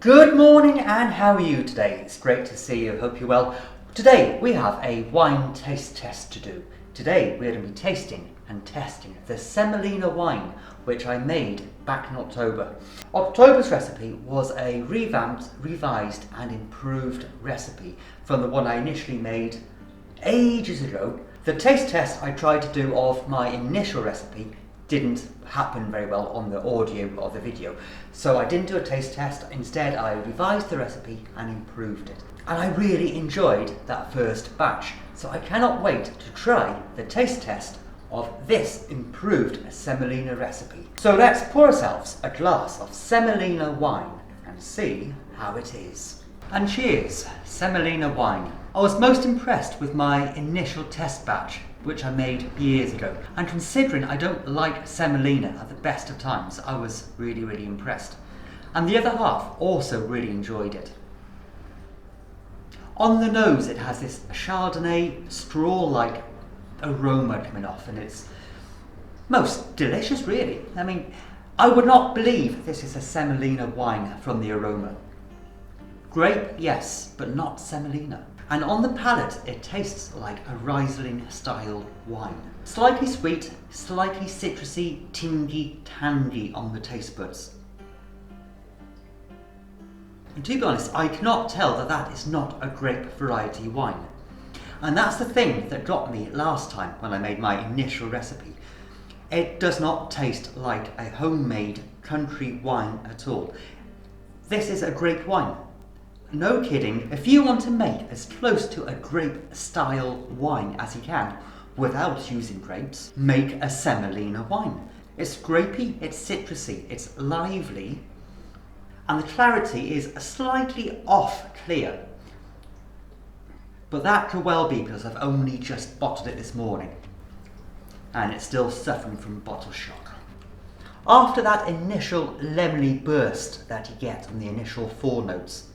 Good morning, and how are you today? It's great to see you, hope you're well. Today we have a wine taste test to do. Today we're going to be tasting and testing the Semolina wine, which I made back in October. October's recipe was a revamped, revised and improved recipe from the one I initially made ages ago. The taste test I tried to do of my initial recipe didn't happen very well on the audio of the video, so I didn't do a taste test. Instead I revised the recipe and improved it, and I really enjoyed that first batch, so I cannot wait to try the taste test of this improved Semolina recipe. So let's pour ourselves a glass of Semolina wine and see how it is. And cheers, Semolina wine. I was most impressed with my initial test batch, which I made years ago, and considering I don't like Semolina at the best of times, I was really impressed. And the other half also really enjoyed it. On the nose it has this Chardonnay straw-like aroma coming off, and it's most delicious really. I mean, I would not believe this is a Semolina wine from the aroma. Grape, yes, but not Semolina. And on the palate, it tastes like a Riesling style wine. Slightly sweet, slightly citrusy, tingy, tangy on the taste buds. And to be honest, I cannot tell that that is not a grape variety wine. And that's the thing that got me last time when I made my initial recipe. It does not taste like a homemade country wine at all. This is a grape wine. No kidding, if you want to make as close to a grape style wine as you can without using grapes, make a Semolina wine. It's grapey, it's citrusy, it's lively, and the clarity is slightly off clear. But that could well be because I've only just bottled it this morning and it's still suffering from bottle shock. After that initial lemony burst that you get on the initial 4 notes,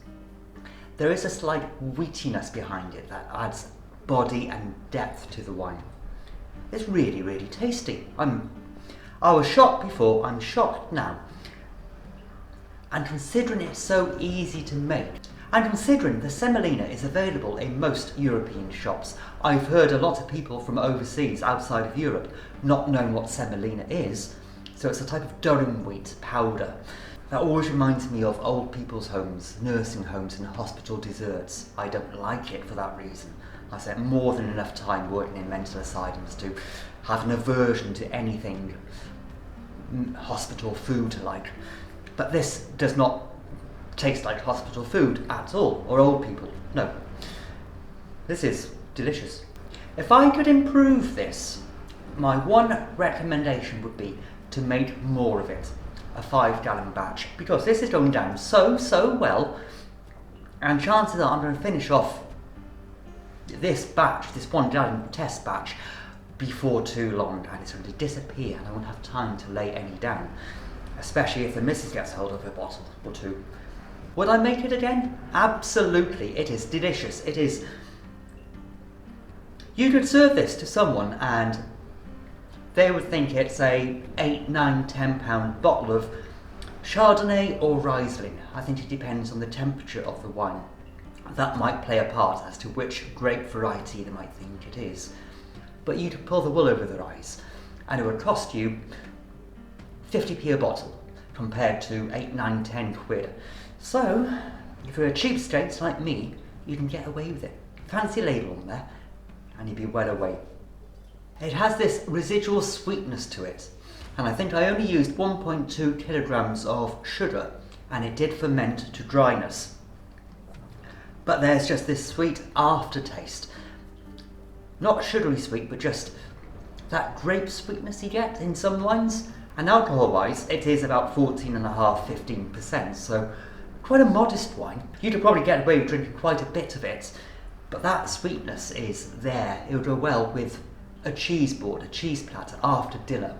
there is a slight wheatiness behind it that adds body and depth to the wine. It's really tasty. I was shocked before, I'm shocked now. And considering it's so easy to make, and considering the Semolina is available in most European shops, I've heard a lot of people from overseas, outside of Europe, not knowing what Semolina is. So it's a type of durum wheat powder. That always reminds me of old people's homes, nursing homes and hospital desserts. I don't like it for that reason. I spent more than enough time working in mental asylums to have an aversion to anything hospital food like. But this does not taste like hospital food at all, or old people, no. This is delicious. If I could improve this, my one recommendation would be to make more of it. A 5-gallon batch, because this is going down so well, and chances are I'm going to finish off this batch, this 1-gallon test batch, before too long, and it's going to disappear and I won't have time to lay any down, especially if the missus gets hold of a bottle or 2. Would I make it again? Absolutely. It is delicious. It is. You could serve this to someone and they would think it's a £8, £9, £10 bottle of Chardonnay or Riesling. I think it depends on the temperature of the wine. That might play a part as to which grape variety they might think it is. But you'd pull the wool over their eyes, and it would cost you 50p a bottle compared to 8, 9, 10 quid. So, if you're a cheapskate like me, you can get away with it. Fancy label on there, and you'd be well away. It has this residual sweetness to it, and I think I only used 1.2 kilograms of sugar, and it did ferment to dryness. But there's just this sweet aftertaste. Not sugary sweet, but just that grape sweetness you get in some wines. And alcohol-wise, it is about 14.5%, 15%, so quite a modest wine. You could probably get away with drinking quite a bit of it, but that sweetness is there. It would go well with a cheese board, a cheese platter after dinner.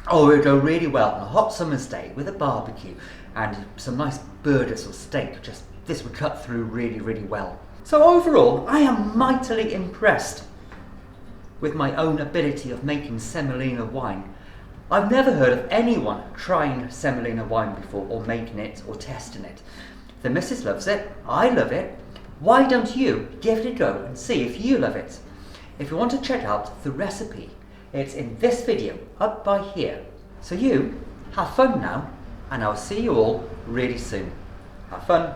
Oh, it would go really well on a hot summer's day with a barbecue and some nice burgers or steak. Just this would cut through really well. So overall, I am mightily impressed with my own ability of making Semolina wine. I've never heard of anyone trying Semolina wine before, or making it, or testing it. The missus loves it, I love it. Why don't you give it a go and see if you love it? If you want to check out the recipe, it's in this video up by here. So you have fun now, and I'll see you all really soon. Have fun.